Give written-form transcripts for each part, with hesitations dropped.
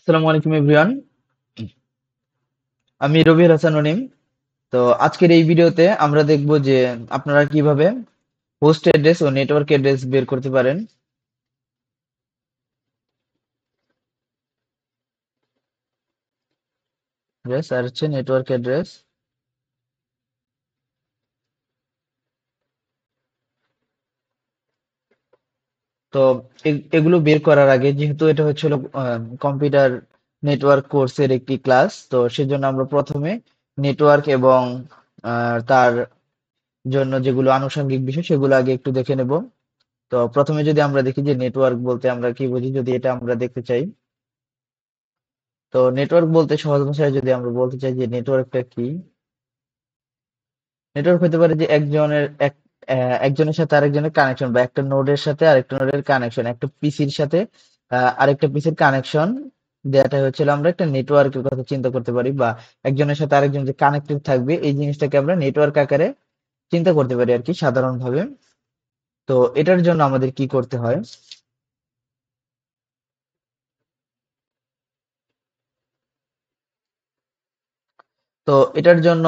আসসালামু আলাইকুম এভরিওয়ান। আমি রবিউল হাসান অনিম। তো আজকের এই ভিডিওতে আমরা দেখব যে আপনারা কিভাবে হোস্ট অ্যাড্রেস ও নেটওয়ার্ক অ্যাড্রেস বের করতে পারেন। আর হচ্ছে নেটওয়ার্ক অ্যাড্রেস। তো এগুলো বের করার আগে, যেহেতু এটা হচ্ছিল কম্পিউটার নেটওয়ার্ক কোর্সের একটি ক্লাস, তো সেজন্য আমরা প্রথমে নেটওয়ার্ক এবং তার জন্য যেগুলো আনুষঙ্গিক বিষয় সেগুলো আগে একটু দেখে নেব। তো প্রথমে যদি আমরা দেখি যে নেটওয়ার্ক বলতে আমরা কি বুঝি, যদি এটা আমরা দেখতে চাই। তো নেটওয়ার্ক বলতে সহজ ভাষায় যদি আমরা বলতে চাই যে নেটওয়ার্কটা কি, নেটওয়ার্ক হতে পারে যে একজনের সাথে আরেকজনের কানেকশন, বা একটা নোডের সাথে আরেকটা নোডের কানেকশন, একটা পিসির সাথে আরেকটা পিসির কানেকশন। যেটা হচ্ছে আমরা একটা নেটওয়ার্কের কথা চিন্তা করতে পারি, বা একজনের সাথে আরেকজন যে কানেক্টেড থাকবে এই জিনিসটাকে আমরা নেটওয়ার্ক আকারে চিন্তা করতে পারি আর কি সাধারণভাবে। তো এটার জন্য আমাদের কি করতে হয়? তো এটার জন্য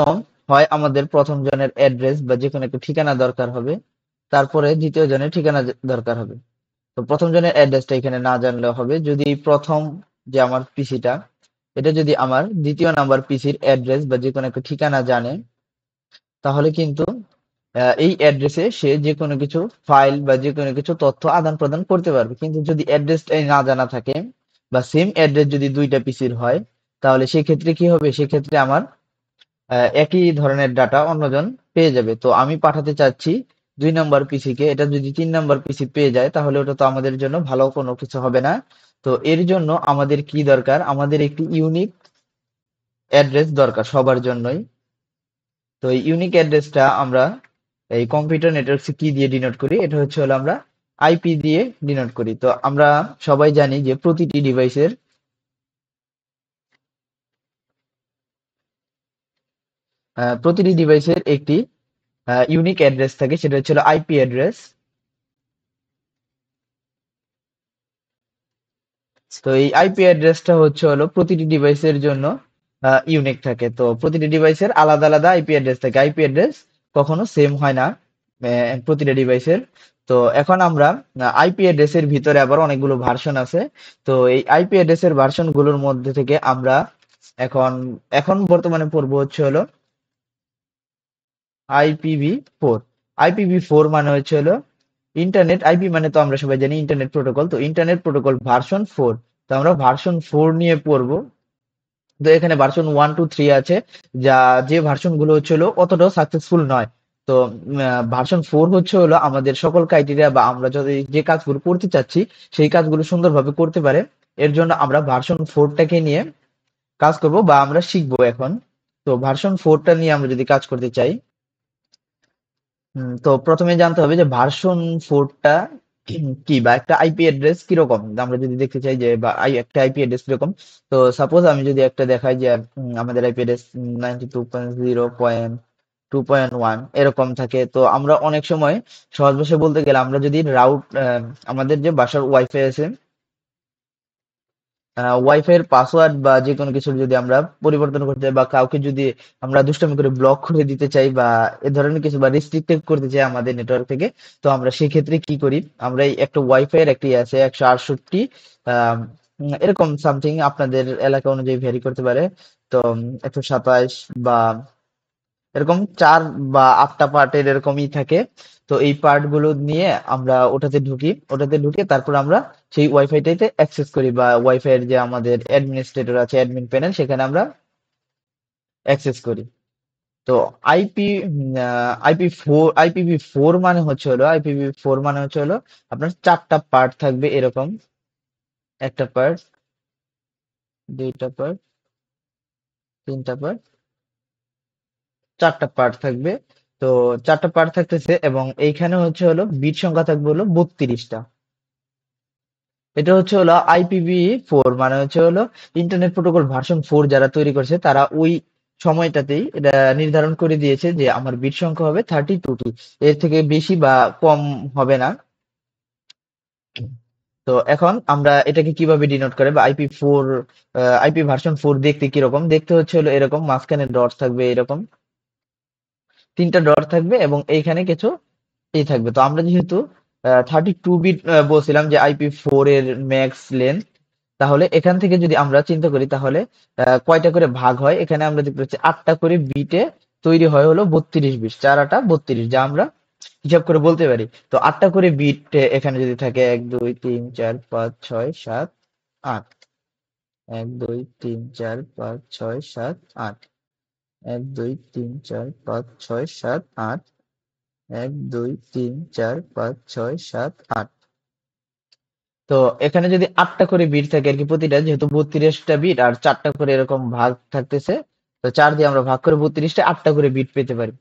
হয় আমাদের প্রথম জনের অ্যাড্রেস বা যে কোনো একটা ঠিকানা দরকার হবে, তারপরে দ্বিতীয় জনের ঠিকানা দরকার হবে। তো প্রথম জনের অ্যাড্রেসটা এখানে না জানলেও হবে। যদি প্রথম যে আমার পিসিটা, এটা যদি আমার দ্বিতীয় নাম্বার পিসির অ্যাড্রেস বা যে কোনো একটা ঠিকানা জানে, তাহলে কিন্তু এই অ্যাড্রেসে সে যে কোনো কিছু ফাইল বা যে কোনো কিছু তথ্য আদান প্রদান করতে পারবে। কিন্তু যদি অ্যাড্রেসটাই না জানা থাকে, বা সেম অ্যাড্রেস যদি দুইটা পিসির হয়, তাহলে সেক্ষেত্রে কি হবে? সেক্ষেত্রে আমার একই ধরনের ডাটা অন্যজন পেয়ে যাবে। তো আমি পাঠাতে চাচ্ছি ২ নাম্বার পিসিকে, এটা যদি ৩ নাম্বার পিসি পেয়ে যায়, তাহলে ওটা তো আমাদের জন্য ভালো কোনো কিছু হবে না। তো এর জন্য আমাদের কি দরকার? আমাদের একটি ইউনিক অ্যাড্রেস দরকার সবার জন্যই। তো এই ইউনিক অ্যাড্রেসটা আমরা এই কম্পিউটার নেটওয়ার্কস কি দিয়ে ডিনোট করি? এটা হলো আমরা আইপি দিয়ে ডিনোট করি। তো আমরা সবাই জানি যে প্রতিটি ডিভাইসের একটি ইউনিক অ্যাড্রেস থাকে, সেটা হলো আইপি অ্যাড্রেস। তো এই আইপি অ্যাড্রেসটা হলো প্রতিটি ডিভাইসের জন্য ইউনিক থাকে। তো প্রতিটি ডিভাইসের আলাদা আলাদা আইপি অ্যাড্রেস থাকে। আইপি অ্যাড্রেস কখনো সেম হয় না প্রতিটা ডিভাইসের। তো এখন আমরা আইপি অ্যাড্রেসের ভিতরে আবার অনেকগুলো ভার্সন আছে। তো এই আইপি অ্যাড্রেসের ভার্সন গুলোর মধ্যে থেকে আমরা এখন এখন বর্তমানে পড়বো হলো IPv4। IPv4 মানে হলো ইন্টারনেট। আইপি মানে তো আমরা সবাই জানি ইন্টারনেট প্রোটোকল। তো ইন্টারনেট প্রোটোকল ভার্সন 4। তো আমরা ভার্সন 4 নিয়ে পড়বো। তো এখানে ভার্সন 1 2 3 আছে, যে ভার্সন গুলো হলো অতটাও সাকসেসফুল নয়। তো ভার্সন 4 হলো আমাদের সকল ক্রাইটেরিয়া, বা আমরা যদি যে কাজগুলো করতে চাচ্ছি সেই কাজগুলো সুন্দরভাবে করতে পারে। এর জন্য আমরা ভার্সন 4টাকে নিয়ে কাজ করব, বা আমরা শিখবো এখন। তো ভার্সন 4টা নিয়ে আমরা যদি কাজ করতে চাই, তো প্রথমে জানতে হবে যে ভার্সন 4টা কি, বা একটা আইপি অ্যাড্রেস কিরকম। আমরা যদি দেখতে চাই যে একটা আইপি অ্যাড্রেস কিরকম, তো সাপোজ আমি যদি একটা দেখাই যে আমাদের আইপি অ্যাড্রেস 92.0.2.1 এরকম থাকে। তো আমরা অনেক সময় সহজ ভাষায় বলতে গেলে, আমরা যদি আমাদের যে বাসার ওয়াইফাই আছে, ওয়াইফাই এর পাসওয়ার্ড বা যে কোনো কিছু যদি আমরা পরিবর্তন করতে চাই, বা কাউকে যদি আমরা দুষ্টামি করে ব্লক করে দিতে চাই, বা এ ধরনের কিছু, বা রেস্ট্রিক্টেড করতে চাই আমাদের নেটওয়ার্ক থেকে, তো আমরা সেক্ষেত্রে কি করি? আমরা এই একটা ওয়াইফাই এর একটি আছে 168, এরকম সামথিং, আপনাদের এলাকা অনুযায়ী ভ্যারি করতে পারে। তো 127 বা এরকম 4 বা 8টা পার্টের এরকমই থাকে। তো এই পার্ট গুলো নিয়ে আমরা ওটাতে ঢুকে তারপর আমরা সেই ওয়াইফাইটাতে অ্যাক্সেস করি, বা ওয়াইফাই এর যে আমাদের অ্যাডমিনিস্ট্রেটর আছে, অ্যাডমিন প্যানেল, সেখানে আমরা অ্যাক্সেস করি। তো আইপিভি ফোর মানে হলো আপনার 4টা পার্ট থাকবে এরকম। একটা পার্ট, 2টা পার্ট, 3টা পার্ট, 4টা পার্ট থাকবে। তো 4টা পার্ট থাকতেছে, এবং এইখানে হলো বিট সংখ্যা থাকবে 32টা। এটা হলো IPv4, মানে হলো ইন্টারনেট প্রোটোকল ভার্সন 4 যারা তৈরি করেছে, তারা ওই সময়টাতেই এটা নির্ধারণ করে দিয়েছে যে আমার বিট সংখ্যা হবে 32টি। এর থেকে বেশি বা কম হবে না। তো এখন আমরা এটাকে কিভাবে ডিনোট করে, বা আইপি4, আইপি ভার্সন 4 দেখতে কিরকম দেখতে হচ্ছে হলো এরকম, মাঝখানে ডট থাকবে এরকম, তিনটা ডট থাকবে এবং এইখানে কিছু থাকবে। তো আমরা যেহেতু 32 বিট বলছিলাম যে আইপি4 এর ম্যাক্স লেন্থ, তাহলে এখান থেকে যদি আমরা চিন্তা করি তাহলে কয়টা করে ভাগ হয়, এখানে আমরা দেখতে পাচ্ছি 8টা করে বিটে তৈরি হয় হলো 32 বিট, 4 8 32, যা আমরা হিসাব করে বলতে পারি। তো 8টা করে বিট এখানে যদি থাকে, 1 2 3 4 5 6 7 8, 1 2 3 4 5 6 7 8, 1 2 3 4 5 6 7 8, 1 2 3 4 5 6 7 8। তো এখানে যদি 8টা করে বিট থাকে আর কি, প্রতিটা যেহেতু 32টা বিট আর 4টা করে এরকম ভাগ থাকতেছে, তো 4 দিয়ে আমরা ভাগ করে 32টা 8টা করে বিট পেতে পারি।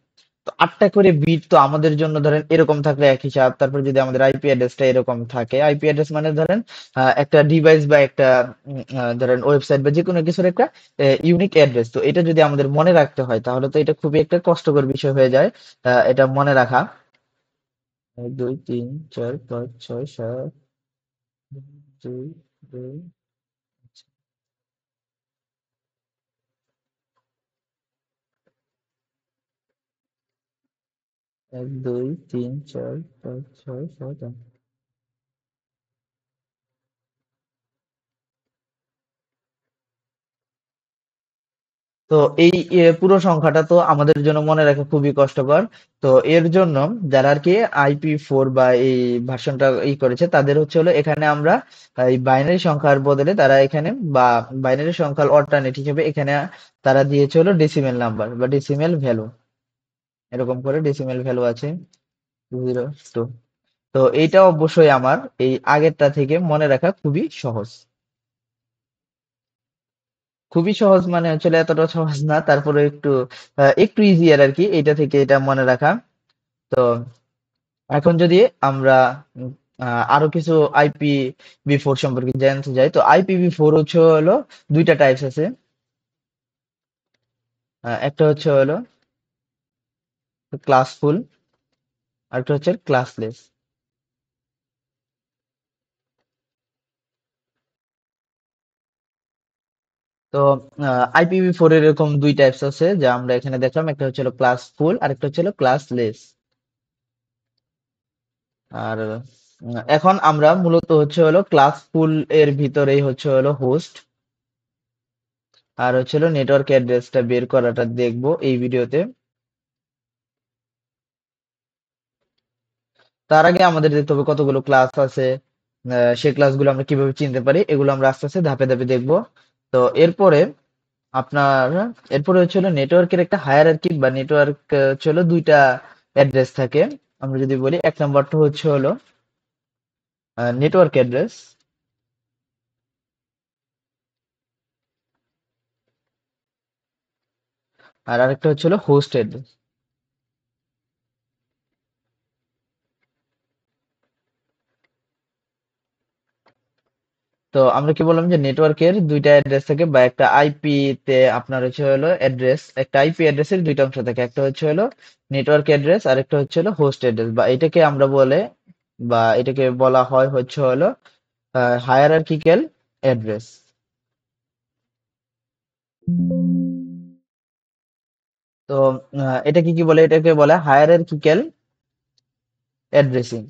তো 8টা করে বিট তো আমাদের জন্য ধরেন এরকম থাকলে এক হিসাব, তারপর যদি আমাদের আইপি অ্যাড্রেসটা এরকম থাকে, আইপি অ্যাড্রেস মানে ধরেন একটা ডিভাইস বা একটা ধরেন ওয়েবসাইট বা যে কোনো কিছুর একটা ইউনিক অ্যাড্রেস। তো এটা যদি আমাদের মনে রাখতে হয় তাহলে তো এটা খুবই একটা কষ্টকর বিষয় হয়ে যায় এটা মনে রাখা। 1 2 3 4 5 6 7, 2 2, 1 2 3 4 5 6 7 8। তো এই পুরো সংখ্যাটা তো আমাদের জন্য মনে রাখা খুবই কষ্টকর। তো এর জন্য যারা আর কি আইপি4 বা এই ভার্সনটা করেছে, তাদের হচ্ছে হলো এখানে আমরা এই বাইনারি সংখ্যার বদলে তারা এখানে, বা বাইনারি সংখ্যার অল্টারনেট হিসেবে এখানে তারা দিয়েছে হলো ডেসিমেল নাম্বার বা ডেসিমেল ভ্যালু, এরকম করে ডেসিমেল ভ্যালু আছে 202। তো এইটা অবশ্যই আমার এই আগেরটা থেকে মনে রাখা খুবই সহজ। খুবই সহজ মানে হচ্ছে এতটা সহজ না, তারপরে একটু একটু ইজিয়ার আর কি এটা থেকে এটা মনে রাখা। তো এখন যদি আমরা আরো কিছু আইপিভি4 সম্পর্কে জানতে যাই, তো আইপিভি4 হচ্ছে হলো দুইটা টাইপস আছে। একটা হচ্ছে হলো ক্লাসফুল, আর একটা হচ্ছে ক্লাসলেস। তো আইপিভি4 এর এরকম দুই টাইপস আছে যা আমরা এখানে দেখলাম, একটা হচ্ছে হলো ক্লাসফুল আর একটা হচ্ছে হলো ক্লাসলেস। আর এখন আমরা মূলত হচ্ছে হলো ক্লাসফুল এর ভিতরেই হচ্ছে হলো হোস্ট আর হচ্ছে হলো নেটওয়ার্ক অ্যাড্রেসটা বের করাটা দেখবো এই ভিডিওতে। তার আগে আমাদের দেখতে হবে কতগুলো ক্লাস আছে, সেই ক্লাসগুলো আমরা কিভাবে চিনতে পারি, এগুলো আমরা আস্তে আস্তে ধাপে ধাপে দেখবো। তো এরপরে আপনার এরপরে হচ্ছে হলো নেটওয়ার্কের একটা হায়ারার্কি বা নেটওয়ার্ক হচ্ছে হলো দুইটা অ্যাড্রেস থাকে। আমরা যদি বলি, এক নম্বরটা হচ্ছে হলো নেটওয়ার্ক অ্যাড্রেস, আর আরেকটা হচ্ছে হলো হোস্ট অ্যাড্রেস। তো আমরা কি বললাম যে নেটওয়ার্কের দুইটা অ্যাড্রেস থাকে, বা একটা আইপি তে আপনার হচ্ছে হলো অ্যাড্রেস, একটা আইপি অ্যাড্রেসের দুইটা অংশ থাকে, একটা হচ্ছে হলো নেটওয়ার্ক অ্যাড্রেস আর একটা হচ্ছে হলো হোস্ট অ্যাড্রেস, বা এটাকে আমরা বলে, বা এটাকে বলা হয় হচ্ছে হলো হায়ারার্কিক্যাল অ্যাড্রেস। তো এটাকে কি বলে, এটাকে বলে হায়ারার্কিক্যাল অ্যাড্রেসিং।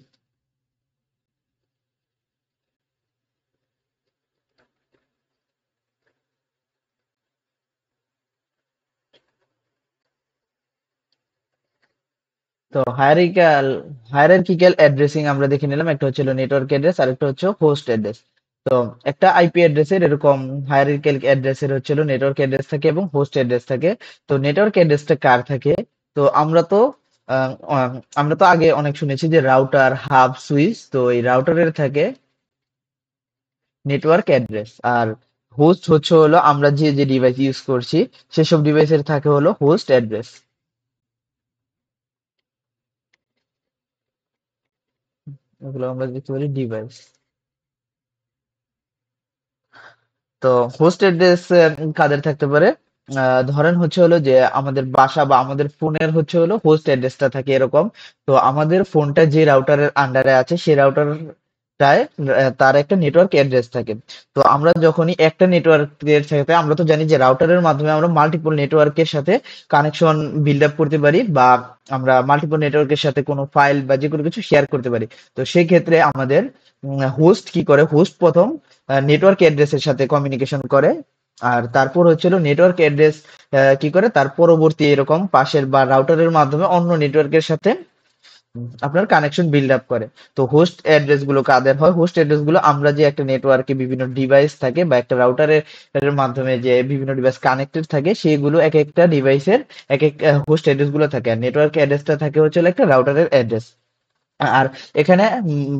তো হায়ারার্কিক্যাল অ্যাড্রেসিং আমরা দেখে নিলাম, একটা হচ্ছে নেটওয়ার্ক অ্যাড্রেস আর একটা হচ্ছে হোস্ট অ্যাড্রেস। তো একটা আইপি অ্যাড্রেসের এরকম হায়ারার্কিক্যাল অ্যাড্রেসের হচ্ছে নেটওয়ার্ক অ্যাড্রেস থাকে এবং হোস্ট অ্যাড্রেস থাকে। তো নেটওয়ার্ক অ্যাড্রেসটা কার থাকে, তো আহ, আহ, আমরা তো আগে অনেক শুনেছি যে রাউটার, হাব, সুইচ, তো এই রাউটারের থাকে নেটওয়ার্ক অ্যাড্রেস, আর হোস্ট হচ্ছে হলো আমরা যে যে ডিভাইস ইউজ করছি সেসব ডিভাইসের থাকে হলো হোস্ট অ্যাড্রেস। এগুলো আমরা দেখতে পারি ডিভাইস। তো হোস্ট অ্যাড্রেস কাদের থাকতে পারে, ধরেন হচ্ছে হলো যে আমাদের বাসা বা আমাদের ফোনের হচ্ছে হলো হোস্ট অ্যাড্রেসটা থাকে এরকম। তো আমাদের ফোনটা যে রাউটারের আন্ডারে আছে সেই রাউটারটা টায় তার একটা নেটওয়ার্ক অ্যাড্রেস থাকে। তো আমরা যখনই একটা নেটওয়ার্কের সাথে, আমরা তো জানি যে রাউটারের মাধ্যমে আমরা মাল্টিপল নেটওয়ার্কের সাথে কানেকশন বিল্ড আপ করতে পারি, বা আমরা মাল্টিপল নেটওয়ার্কের সাথে কোনো ফাইল বা যে কোনো কিছু শেয়ার করতে পারি। তো সেই ক্ষেত্রে আমাদের হোস্ট কি করে, হোস্ট প্রথম নেটওয়ার্ক অ্যাড্রেসের সাথে কমিউনিকেশন করে, আর তারপর হচ্ছিল নেটওয়ার্ক অ্যাড্রেস কি করে তার পরবর্তী এরকম পাশের বা রাউটারের মাধ্যমে অন্য নেটওয়ার্কের সাথে আপনার কানেকশন বিল্ড আপ করে। তো হোস্ট অ্যাড্রেস গুলো কাদের হয়? হোস্ট অ্যাড্রেস গুলো আমরা যে একটা নেটওয়ার্কে বিভিন্ন ডিভাইস থাকে বা একটা রাউটারের মাধ্যমে যে বিভিন্ন ডিভাইস কানেক্টেড থাকে, সেগুলো এক একটা ডিভাইসের এক এক হোস্ট অ্যাড্রেস গুলো থাকে। আর নেটওয়ার্ক অ্যাড্রেসটা থাকে হচ্ছে একটা রাউটারের অ্যাড্রেস। আর এখানে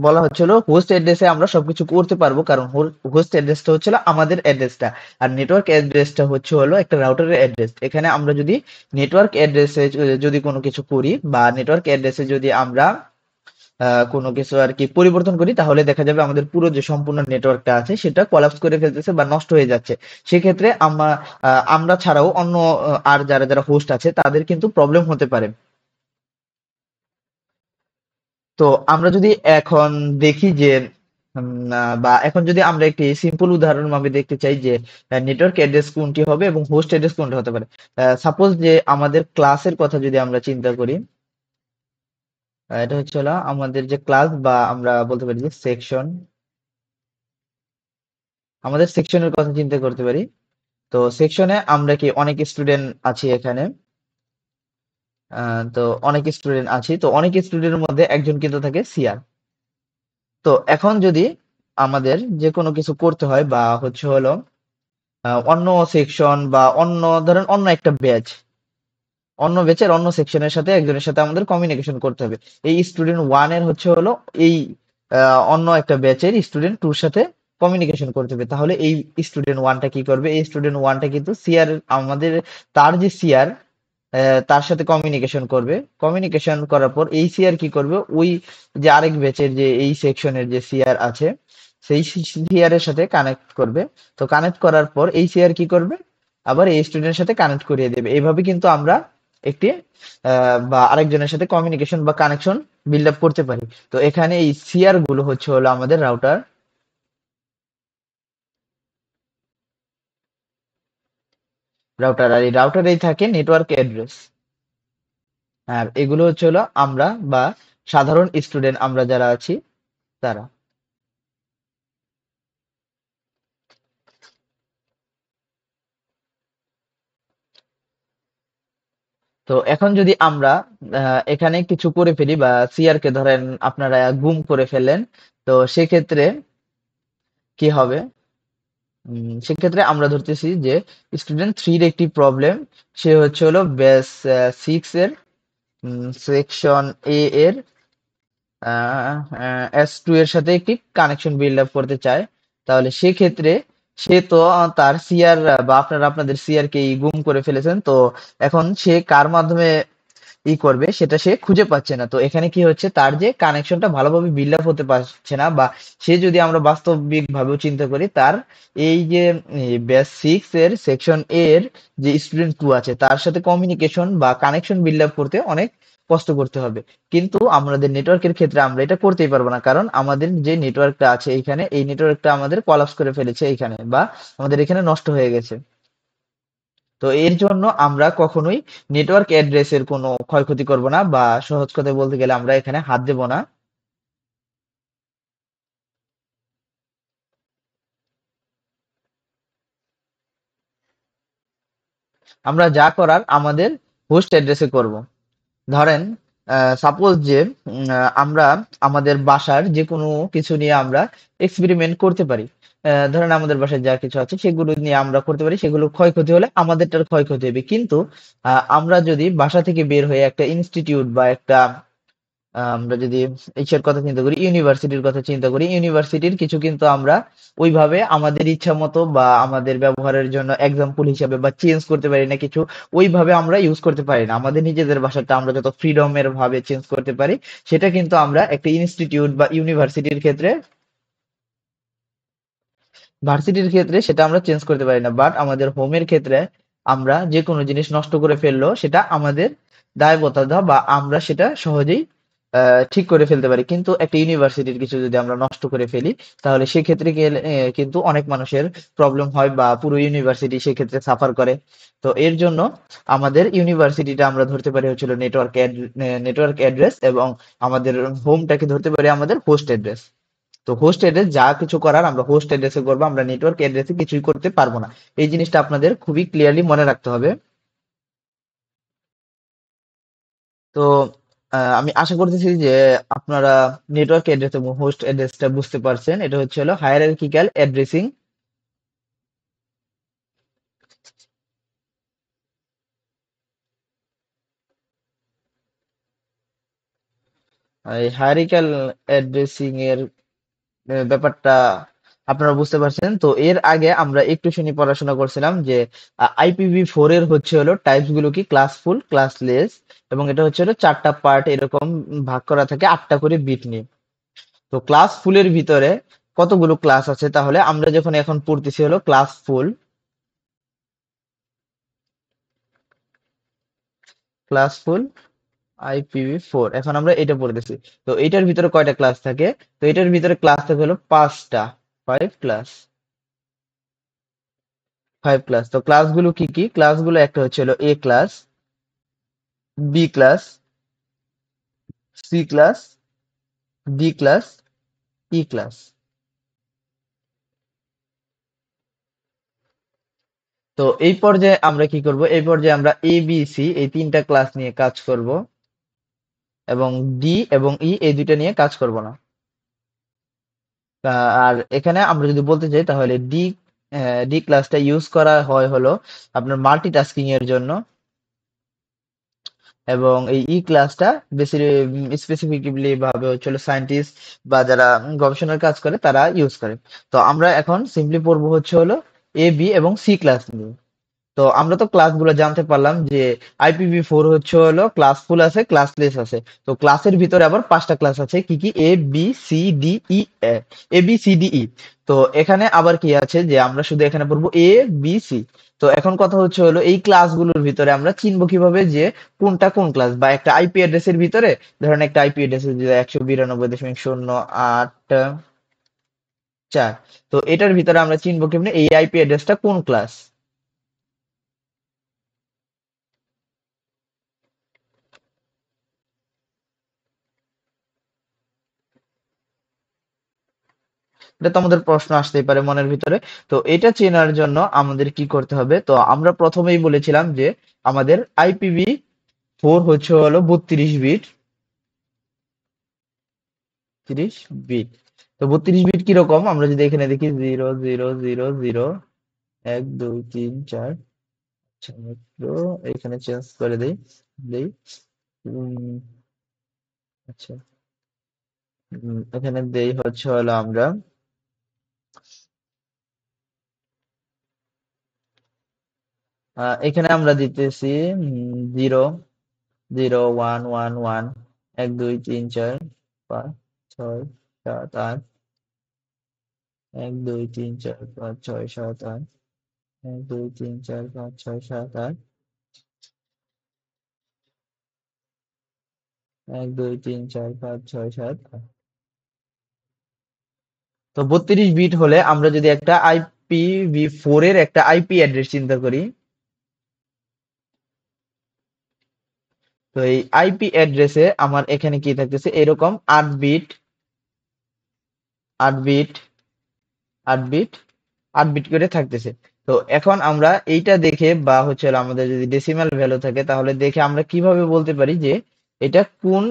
বলা হচ্ছিল হোস্ট অ্যাড্রেসে আমরা সবকিছু করতে পারবো, কারণ হোস্ট অ্যাড্রেসটা হচ্ছিল আমাদের অ্যাড্রেসটা, আর নেটওয়ার্ক অ্যাড্রেসটা হলো একটা রাউটারের অ্যাড্রেস। এখানে আমরা যদি নেটওয়ার্ক অ্যাড্রেসে যদি কোনো কিছু করি, বা নেটওয়ার্ক অ্যাড্রেসে যদি আমরা কোনো কিছু আর কি পরিবর্তন করি, তাহলে দেখা যাবে আমাদের পুরো যে সম্পূর্ণ নেটওয়ার্কটা আছে সেটা কলাপস করে ফেলতেছে বা নষ্ট হয়ে যাচ্ছে। সেক্ষেত্রে আমরা ছাড়াও অন্য আর যারা যারা হোস্ট আছে তাদের কিন্তু প্রবলেম হতে পারে। তো আমরা যদি এখন দেখি যে বা এখন যদি আমরা একটি সিম্পল উদাহরণ ভাবে দেখতে চাই যে নেটওয়ার্ক অ্যাড্রেস কোনটি হবে এবং হোস্ট অ্যাড্রেস কোনটি হতে পারে। সাপোজ যে আমাদের ক্লাসের কথা যদি আমরা চিন্তা করি, এটা হচ্ছে হলো আমাদের যে ক্লাস, বা আমরা বলতে পারি যে সেকশন, আমাদের সেকশনের কথা চিন্তা করতে পারি। তো সেকশনে আমরা কি অনেক স্টুডেন্ট আছি এখানে, তো অনেক স্টুডেন্ট আছি, তো অনেক স্টুডেন্টের মধ্যে একজন কিন্তু থাকে সিআর। তো এখন যদি আমাদের যে কোনো কিছু করতে হয়, বা হচ্ছে হলো অন্য সেকশন বা অন্য ধরেন অন্য একটা ব্যাচ, অন্য ব্যাচের অন্য সেকশনের সাথে একজনের সাথে আমাদের কমিউনিকেশন করতে হবে। এই স্টুডেন্ট ওয়ান এর হচ্ছে হলো এই অন্য একটা ব্যাচের স্টুডেন্ট টুর সাথে কমিউনিকেশন করতে হবে। তাহলে এই স্টুডেন্ট ওয়ানটা কি করবে? এই স্টুডেন্ট ওয়ানটা কিন্তু সিআর, আমাদের তার যে সিআর তার সাথে কমিউনিকেশন করবে। কমিউনিকেশন করার পর এই সিআর কি করবে? ওই যে আরেক ব্যাচের যে এই সেকশনের যে সিআর আছে, সেই সিআর এর সাথে কানেক্ট করবে। তো কানেক্ট করার পর এই সিআর কি করবে? আবার এই স্টুডেন্টের সাথে কানেক্ট করিয়ে দেবে। এইভাবে কিন্তু আমরা একটি বা আরেকজনের সাথে কমিউনিকেশন বা কানেকশন বিল্ড আপ করতে পারি। তো এখানে এই সিআর গুলো হচ্ছে হলো আমাদের রাউটার আর এই রাউটারেই থাকে নেটওয়ার্ক অ্যাড্রেস। আর এগুলো হচ্ছে হলো আমরা বা সাধারণ স্টুডেন্ট আমরা যারা আছি তারা। তো এখন যদি আমরা এখানে কিছু করে ফেলি, বা সিআর কে ধরেন আপনারা গুম করে ফেলেন, তো সেক্ষেত্রে কি হবে? সেক্ষেত্রে আমরা ধরতেছি যে স্টুডেন্ট থ্রির একটি প্রবলেম, সে হচ্ছে হলো বেস সিক্স এর সেকশন এ এর S2 এর সাথে একটি কানেকশন বিল্ড আপ করতে চায়। তাহলে সেক্ষেত্রে সে তো তার সিআর বা আপনারা আপনাদের সিআর কে গুম করে ফেলেছেন। তো এখন সে কার মাধ্যমে করবে সেটা সে খুঁজে পাচ্ছে না। তো এখানে কি হচ্ছে? তার যে কানেকশনটা ভালোভাবে বিল্ড আপ হতে পারছে না, বা সে যদি আমরা বাস্তবিক ভাবেও চিন্তা করি, তার এই যে ব্যাচ সিক্স এর সেকশন এর যে স্টুডেন্ট টু আছে তার সাথে কমিউনিকেশন বা কানেকশন বিল্ড আপ করতে অনেক কষ্ট করতে হবে। কিন্তু আমাদের নেটওয়ার্কের ক্ষেত্রে আমরা এটা করতেই পারবো না, কারণ আমাদের যে নেটওয়ার্কটা আছে এইখানে, এই নেটওয়ার্কটা আমাদের কলাপস করে ফেলেছে এইখানে, বা আমাদের এখানে নষ্ট হয়ে গেছে। তো এর জন্য আমরা কখনোই নেটওয়ার্ক অ্যাড্রেসের কোনো ক্ষয়ক্ষতি করব না, বা সহজ কথায় বলতে গেলে আমরা এখানে হাত দেব না। আমরা যা করার আমাদের হোস্ট অ্যাড্রেসে করব। ধরেন সাপোজ যে আমরা আমাদের বাসার যে কোনো কিছু নিয়ে আমরা এক্সপেরিমেন্ট করতে পারি। ধরেন আমাদের বাসায় যা কিছু আছে সেগুলো নিয়ে আমরা করতে পারি, সেগুলো ক্ষয়ক্ষতি হলে আমাদেরটার ক্ষয়ক্ষতি হবে। কিন্তু আমরা যদি বাসা থেকে বের হয়ে একটা ইনস্টিটিউট বা একটা আমরা যদি ইসের কথা চিন্তা করি, ইউনিভার্সিটির কথা চিন্তা করি, ইউনিভার্সিটির কিছু কিন্তু আমরা ওইভাবে আমাদের ইচ্ছা মতো বা আমাদের ব্যবহারের জন্য এক্সাম্পল হিসাবে বা চেঞ্জ করতে পারি না কিছু, ওইভাবে আমরা ইউজ করতে পারি না। আমাদের নিজেদের ভাষাটা আমরা যত ফ্রিডমের ভাবে চেঞ্জ করতে পারি, সেটা কিন্তু আমরা একটা ইনস্টিটিউট বা ইউনিভার্সিটির ক্ষেত্রে, ভার্সিটির ক্ষেত্রে সেটা আমরা চেঞ্জ করতে পারি না। বাট আমাদের হোমের ক্ষেত্রে আমরা যে কোনো জিনিস নষ্ট করে ফেললো সেটা আমাদের দায়বদ্ধতা, বা আমরা সেটা সহজেই ঠিক করে ফেলতে পারি, কিন্তু একটা ইউনিভার্সিটির কিছু যদি আমরা নষ্ট করে ফেলি তাহলে সেক্ষেত্রে গেলে কিন্তু অনেক মানুষের প্রবলেম হয় বা পুরো ইউনিভার্সিটি সেক্ষেত্রে সাফার করে। তো এর জন্য আমাদের ইউনিভার্সিটিটা আমরা ধরতে পারি হচ্ছিল নেটওয়ার্ক অ্যাড্রেস, এবং আমাদের হোমটাকে ধরতে পারি আমাদের হোস্ট অ্যাড্রেস। তো হোস্ট অ্যাড্রেস যা কিছু করার আমরা হোস্ট অ্যাড্রেসে করবো, আমরা নেটওয়ার্ক অ্যাড্রেসে কিছুই করতে পারবো না। এই জিনিসটা আপনাদের খুবই ক্লিয়ারলি মনে রাখতে হবে। তো আমি আশা করতেছি যে আপনারা নেটওয়ার্ক অ্যাড্রেস এবং হোস্ট অ্যাড্রেসটা বুঝতে পারছেন। এটা হচ্ছে হলো হায়ারার্কিক্যাল অ্যাড্রেসিং। এই হায়ারার্কিক্যাল অ্যাড্রেসিং এর ব্যাপারটা আপনারা বুঝতে পারছেন। তো এর আগে আমরা একটু শুনি পড়াশোনা করছিলাম যে IPv4 এর হচ্ছে হলো টাইপস গুলো কি, ক্লাসফুল, ক্লাসলেস, এবং এটা হচ্ছে হলো 4টা পার্ট এরকম ভাগ করা থাকে 8টা করে বিট নিয়ে। তো ক্লাসফুলের ভিতরে কতগুলো ক্লাস আছে, তাহলে আমরা যখন এখন পড়তেছি হলো ক্লাসফুল IPv4, এখন আমরা এটা পড়তেছি। তো এটার ভিতরে কয়টা ক্লাস থাকে? তো এটার ভিতরে ক্লাস থাকে হলো 5টা, 5 ক্লাস, 5 ক্লাস। তো ক্লাসগুলো কি কি? ক্লাসগুলো একটা হচ্ছে হলো A class, B class, C class, D class, E class. তো এই পর্যায়ে আমরা কি করব? এই পর্যায়ে আমরা এ বি সি এই 3টা ক্লাস নিয়ে কাজ করব, এবং ডি এবং ই এই দুইটা নিয়ে কাজ করব না। আর এখানে আমরা যদি বলতে চাই তাহলে ডি ক্লাসটা ইউজ করা হয় হলো আপনার মাল্টিটাস্কিং এর জন্য, এবং এই ই ক্লাসটা বেশি স্পেসিফিকলি ভাবে হচ্ছিল সায়েন্টিস্ট বা যারা গবেষণার কাজ করে তারা ইউজ করে। তো আমরা এখন সিম্পলি পড়বো হচ্ছে হলো এ বি এবং সি ক্লাস নিয়ে। তো আমরা তো ক্লাসগুলো জানতে পারলাম যে IPv4 হচ্ছে হলো ক্লাসফুল আছে, ক্লাসলেস আছে। তো ক্লাসের ভিতরে আবার 5টা ক্লাস আছে, কি কি? A B C D E। তো এখানে আবার কি আছে যে আমরা শুধু এখানে পড়বো A B C। তো এখন কথা হচ্ছে হলো এই ক্লাসগুলোর ভিতরে আমরা চিনবো কিভাবে যে কোনটা কোন ক্লাস, বা একটা আইপি অ্যাড্রেসের ভিতরে ধরেন একটা আইপি অ্যাড্রেস 192.0.8.4। তো এটার ভিতরে আমরা চিনবো কেমনে এই আইপি অ্যাড্রেসটা কোন ক্লাস? এটা তো আমাদের প্রশ্ন আসতেই পারে মনের ভিতরে। তো এটা চেনার জন্য আমাদের কি করতে হবে? তো আমরা প্রথমেই বলেছিলাম যে আমাদের IPv4 হচ্ছে হলো 32 বিট, 30 বিট। তো 32 বিট কিরকম? আমরা যদি এখানে দেখি 0000, 1 2 3 4। আচ্ছা, একটু এখানে চেঞ্জ করে দেই। উম, আচ্ছা, এখানে দেই হচ্ছে হলো আমরা এখানে আমরা দিতেছি 0 0 1 1 1, 1 2 3 4 5 6 7 8, 1 2 3 4 5 6 7 8, 1 2 3 4 5 6 7 8, 1 2 3 4 5 6 7 8। তো 32 বিট হলে আমরা যদি একটা IPv4 এর একটা আইপি অ্যাড্রেস চিন্তা করি, তো এই আইপি অ্যাড্রেসে আমার এখানে কি থাকতেছে? এরকম 8 বিট, 8 বিট, 8 বিট, 8 বিট করে থাকতেছে। তো এখন আমরা এইটা দেখে বা হচ্ছে হলো আমাদের যদি ডেসিমাল ভ্যালু থাকে তাহলে দেখে আমরা কিভাবে বলতে পারি যে এটা কোন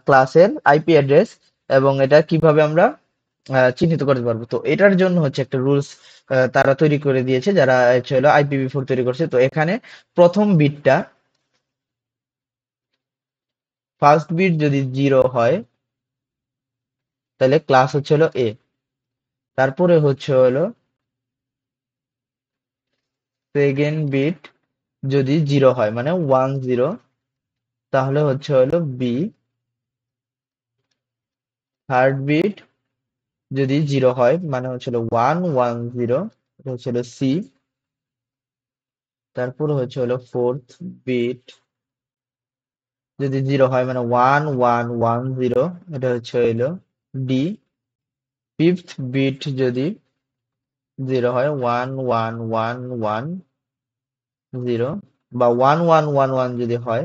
ক্লাসের আইপি অ্যাড্রেস, এবং এটা কিভাবে আমরা চিহ্নিত করতে পারবো? তো এটার জন্য হচ্ছে একটা রুলস তারা তৈরি করে দিয়েছে, যারা হচ্ছে হলো IPv4 তৈরি করছে। তো এখানে প্রথম বিটটা, ফার্স্ট বিট যদি 0 হয় তাহলে ক্লাস হচ্ছে হলো এ। তারপরে হচ্ছে হলো সেকেন্ড বিট যদি 0 হয় মানে 10, তাহলে হচ্ছে হলো বি। থার্ড বিট যদি 0 হয় মানে হচ্ছে হলো 110, এটা হচ্ছে হলো সি। তারপরে হচ্ছে হলো ফোর্থ বিট যদি জিরো হয় মানে 1110, এটা হচ্ছে হইলো ডি। ফিফথ বিট যদি জিরো হয় 111110, বা 1111 যদি হয়,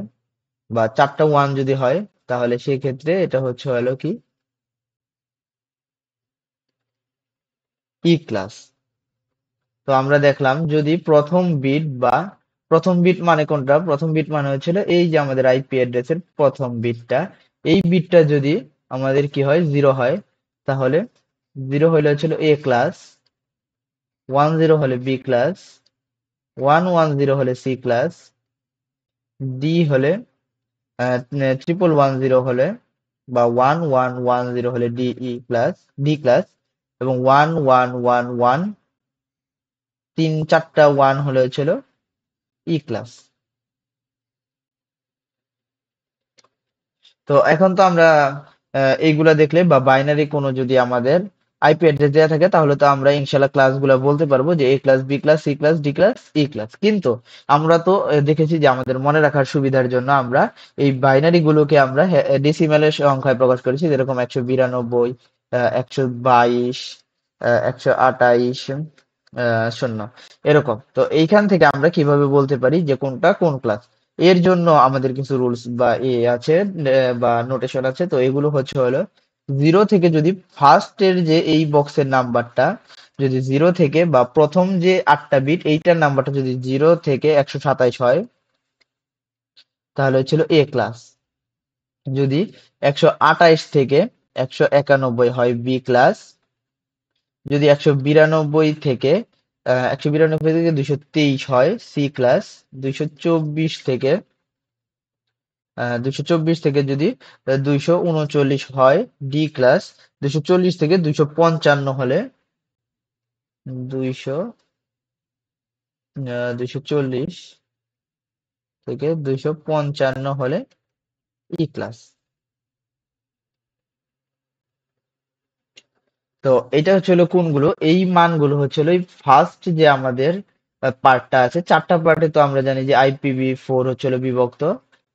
বা চারটা ওয়ান যদি হয়, তাহলে সেক্ষেত্রে এটা হচ্ছে হলো কি ই ক্লাস। তো আমরা দেখলাম যদি প্রথম বিট মানে কোনটা, প্রথম বিট মানে হচ্ছিল এই যে আমাদের আইপি অ্যাড্রেসের প্রথম বিটটা, এই বিটটা যদি আমাদের কি হয় জিরো হয়, তাহলে জিরো হলে হচ্ছিল এ ক্লাস, 10 হলে বি ক্লাস, 110 হলে সি ক্লাস, ডি হলে ট্রিপল 10 হলে, বা 1110 হলে ডি ক্লাস, এবং 1111 চারটা ওয়ান হলে হচ্ছিল ই ক্লাস। তো এখন তো আমরা এইগুলা দেখলে বা বাইনারি কোনো যদি আমাদের আইপি অ্যাড্রেস দেওয়া থাকে, তাহলে তো আমরা ইনশাল্লাহ ক্লাসগুলো বলতে পারবো যে A class, B class, C class, D class, E class. কিন্তু আমরা তো দেখেছি যে আমাদের মনে রাখার সুবিধার জন্য আমরা এই বাইনারি গুলোকে আমরা ডেসিমেলের সংখ্যায় প্রকাশ করেছি, যেরকম 192, 122, 128, শূন্য, এরকম। তো এইখান থেকে আমরা কিভাবে বলতে পারি যে কোনটা কোন ক্লাস? এর জন্য আমাদের কিছু রুলস বা আছে, বা নোটেশন আছে। তো এগুলো হচ্ছে হলো জিরো থেকে যদি ফার্স্টের যে এই বক্সের নাম্বারটা যদি জিরো থেকে, বা প্রথম যে 8টা বিট এইটার নাম্বারটা যদি জিরো থেকে 127 হয়, তাহলে হচ্ছিল এ ক্লাস। যদি 128 থেকে 191 হয় বি ক্লাস। যদি 192 থেকে 223 হয় সি ক্লাস। 224 থেকে 224 থেকে যদি 239 হয় ডি ক্লাস। 240 থেকে 255 হলে 200 240 থেকে 255 হলে ই ক্লাস। তো এটা হচ্ছে হলো কোনগুলো, এই মানগুলো হচ্ছে হলো ফার্স্ট যে আমাদের পার্টটা আছে, চারটা পার্টে তো আমরা জানি যে IPv4 হচ্ছে হলো বিভক্ত।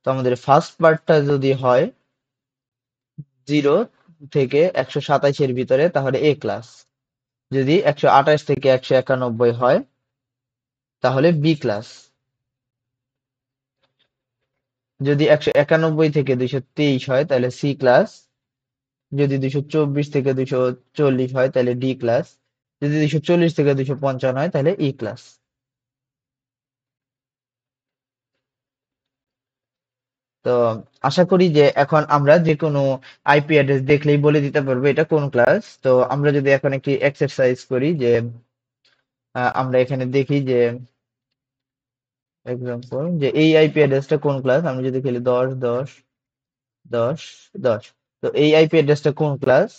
তো আমাদের ফার্স্ট পার্টটা যদি হয় জিরো থেকে 127 ভিতরে, তাহলে এ ক্লাস। যদি 128 থেকে 191 হয়, তাহলে বি ক্লাস। যদি 191 থেকে 223 হয়, তাহলে সি ক্লাস। যদি 224 থেকে 240 হয়, তাহলে ডি ক্লাস। যদি 240 থেকে 255 হয়, তাহলে ই ক্লাস। তো আশা করি যে এখন আমরা যে কোনো আইপি অ্যাড্রেস দেখলেই বলে দিতে পারবো এটা কোন ক্লাস। তো আমরা যদি এখন একটি এক্সারসাইজ করি, যে আমরা এখানে দেখি যে এক্সাম্পল যে এই আইপি অ্যাড্রেসটা কোন ক্লাস, আমি যদি খেলি 10 10 10 10, তো এই আইপি অ্যাড্রেসটা কোন ক্লাস?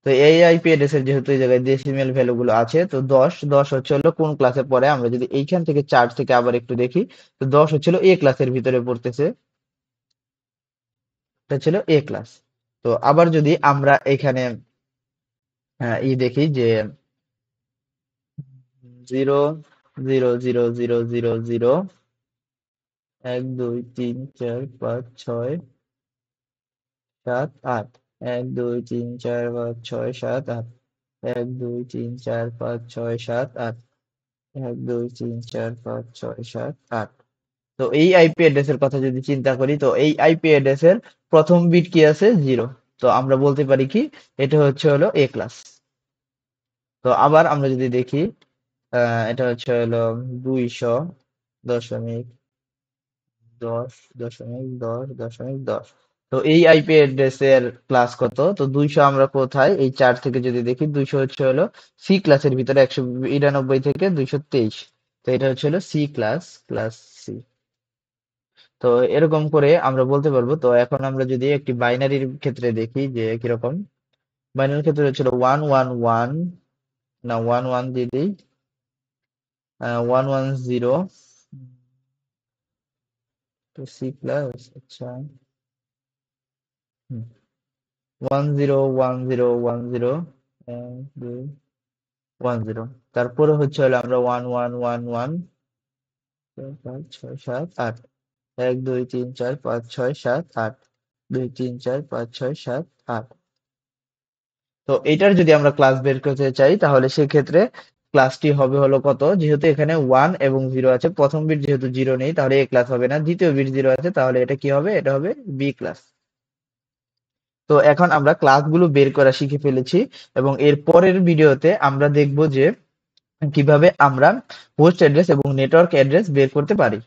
তো এই আইপি অ্যাড্রেসের যেহেতু এই জায়গায় ডেসিমেল ভ্যালু গুলো আছে, তো 10 10 হচ্ছে হলো কোন ক্লাসে পড়ে। আমরা যদি এইখান থেকে চার্ট থেকে আবার একটু দেখি, তো 10 হচ্ছিল এ ক্লাসের ভিতরে পড়তেছে, এটা ছিল এ ক্লাস। তো আবার যদি আমরা এখানে দেখি যে 0 0 0 0 0 0, 1 2 3 4 5 6 7 8, 1 2 3 4 5 6 7 8, 1 2 3 4 5 6 7 8, 1 2 3 4 5 6 7 8। তো এই আইপি অ্যাড্রেস এর কথা যদি চিন্তা করি, তো এই আইপি অ্যাড্রেস এর প্রথম বিট কি আছে জিরো। তো আমরা বলতে পারি কি এটা হচ্ছে হলো এ ক্লাস। তো আবার আমরা যদি দেখি এটা হচ্ছে হলো 200.10.10.10, তো এই আইপি অ্যাড্রেস এর ক্লাস কত? তো 200 আমরা কোথায়, এই চার থেকে যদি দেখি, 200 হচ্ছে হলো সি ক্লাসের ভিতরে 192 থেকে 223। তো এটা হচ্ছে হলো সি ক্লাস, ক্লাস সি। তো এরকম করে আমরা বলতে পারবো। তো এখন আমরা যদি একটি বাইনারির ক্ষেত্রে দেখি যে কিরকম, বাইনারির ক্ষেত্রে হচ্ছিল 111, না 11 দিয়ে দিই, 110, তো সি প্লাস, আচ্ছা, 10 10 10 10, তারপরে হচ্ছে হলো আমরা 1111 5 6 7 8, 1 2 3 4 5 6 7 8 2 3 4 5 6 7 8। তো এটার যদি আমরা ক্লাস বের করতে চাই তাহলে সেক্ষেত্রে ক্লাসটি হবে হলো কত, যেহেতু এখানে 1 এবং 0 আছে, প্রথম বিট যেহেতু 0 নেই তাহলে এ ক্লাস হবে না, দ্বিতীয় বিট 0 আছে তাহলে এটা কি হবে, এটা হবে বি ক্লাস। তো এখন আমরা ক্লাসগুলো বের করা শিখে ফেলেছি এবং এর পরের ভিডিওতে আমরা দেখব যে কিভাবে আমরা হোস্ট অ্যাড্রেস এবং নেটওয়ার্ক অ্যাড্রেস বের করতে পারি।